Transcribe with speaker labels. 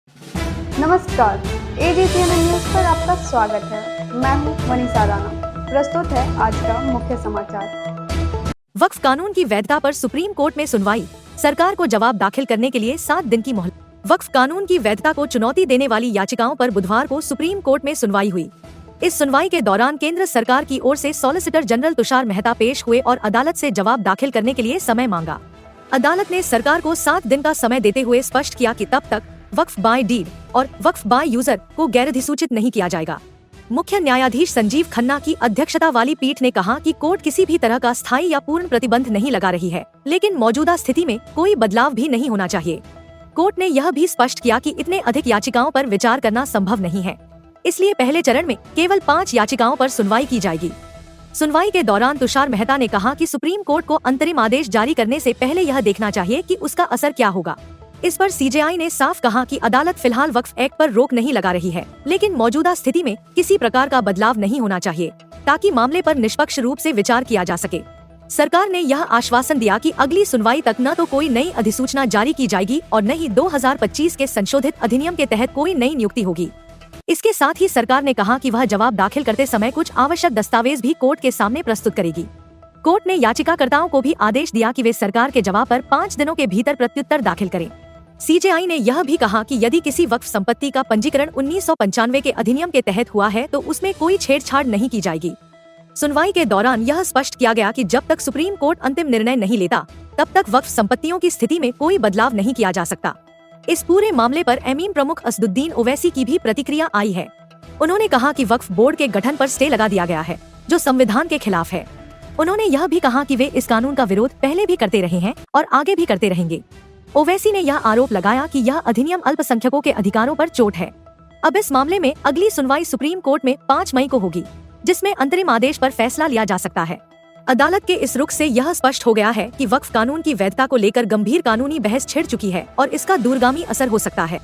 Speaker 1: नमस्कार, एबीपीएनएन न्यूज़ पर आपका स्वागत है। मैं हूं मनीषा राणा। प्रस्तुत है आज का मुख्य समाचार।
Speaker 2: वक्फ कानून की वैधता पर सुप्रीम कोर्ट में सुनवाई, सरकार को जवाब दाखिल करने के लिए 7 दिन की मोहलत। वक्फ कानून की वैधता को चुनौती देने वाली याचिकाओं पर बुधवार को सुप्रीम कोर्ट में सुनवाई हुई। इस सुनवाई के दौरान केंद्र सरकार की ओर से सॉलिसिटर जनरल तुषार मेहता पेश हुए और अदालत से जवाब दाखिल करने के लिए समय मांगा। अदालत ने सरकार को 7 दिन का समय देते हुए स्पष्ट किया कि तब तक वक्फ बाय डीड और वक्फ बाय यूजर को गैरअधिसूचित नहीं किया जाएगा। मुख्य न्यायाधीश संजीव खन्ना की अध्यक्षता वाली पीठ ने कहा कि कोर्ट किसी भी तरह का स्थायी या पूर्ण प्रतिबंध नहीं लगा रही है, लेकिन मौजूदा स्थिति में कोई बदलाव भी नहीं होना चाहिए। कोर्ट ने यह भी स्पष्ट किया कि इतने अधिक याचिकाओं पर विचार करना संभव नहीं है, इसलिए पहले चरण में केवल 5 याचिकाओं पर सुनवाई की जाएगी। सुनवाई के दौरान तुषार मेहता ने कहा कि सुप्रीम कोर्ट को अंतरिम आदेश जारी करने से पहले यह देखना चाहिए कि उसका असर क्या होगा। इस पर सीजेआई ने साफ कहा कि अदालत फिलहाल वक्फ एक्ट पर रोक नहीं लगा रही है, लेकिन मौजूदा स्थिति में किसी प्रकार का बदलाव नहीं होना चाहिए ताकि मामले पर निष्पक्ष रूप से विचार किया जा सके। सरकार ने यह आश्वासन दिया कि अगली सुनवाई तक न तो कोई नई अधिसूचना जारी की जाएगी और न ही 2025 के संशोधित अधिनियम के तहत कोई नई नियुक्ति होगी। इसके साथ ही सरकार ने कहा कि वह जवाब दाखिल करते समय कुछ आवश्यक दस्तावेज भी कोर्ट के सामने प्रस्तुत करेगी। कोर्ट ने याचिकाकर्ताओं को भी आदेश दिया कि वे सरकार के जवाब पर 5 दिनों के भीतर प्रत्युत्तर दाखिल करें। सीजेआई ने यह भी कहा कि यदि किसी वक्फ संपत्ति का पंजीकरण 1995 के अधिनियम के तहत हुआ है तो उसमें कोई छेड़छाड़ नहीं की जाएगी। सुनवाई के दौरान यह स्पष्ट किया गया कि जब तक सुप्रीम कोर्ट अंतिम निर्णय नहीं लेता, तब तक वक्फ संपत्तियों की स्थिति में कोई बदलाव नहीं किया जा सकता। इस पूरे मामले पर एमीन प्रमुख असदुद्दीन ओवैसी की भी प्रतिक्रिया आई है। उन्होंने कहा कि वक्फ बोर्ड के गठन पर स्टे लगा दिया गया है, जो संविधान के खिलाफ है। उन्होंने यह भी कहा कि वे इस कानून का विरोध पहले भी करते रहे हैं और आगे भी करते रहेंगे। ओवैसी ने यह आरोप लगाया कि यह अधिनियम अल्पसंख्यकों के अधिकारों पर चोट है। अब इस मामले में अगली सुनवाई सुप्रीम कोर्ट में 5 मई को होगी, जिसमें अंतरिम आदेश पर फैसला लिया जा सकता है। अदालत के इस रुख से यह स्पष्ट हो गया है कि वक्फ कानून की वैधता को लेकर गंभीर कानूनी बहस छिड़ चुकी है और इसका दूरगामी असर हो सकता है।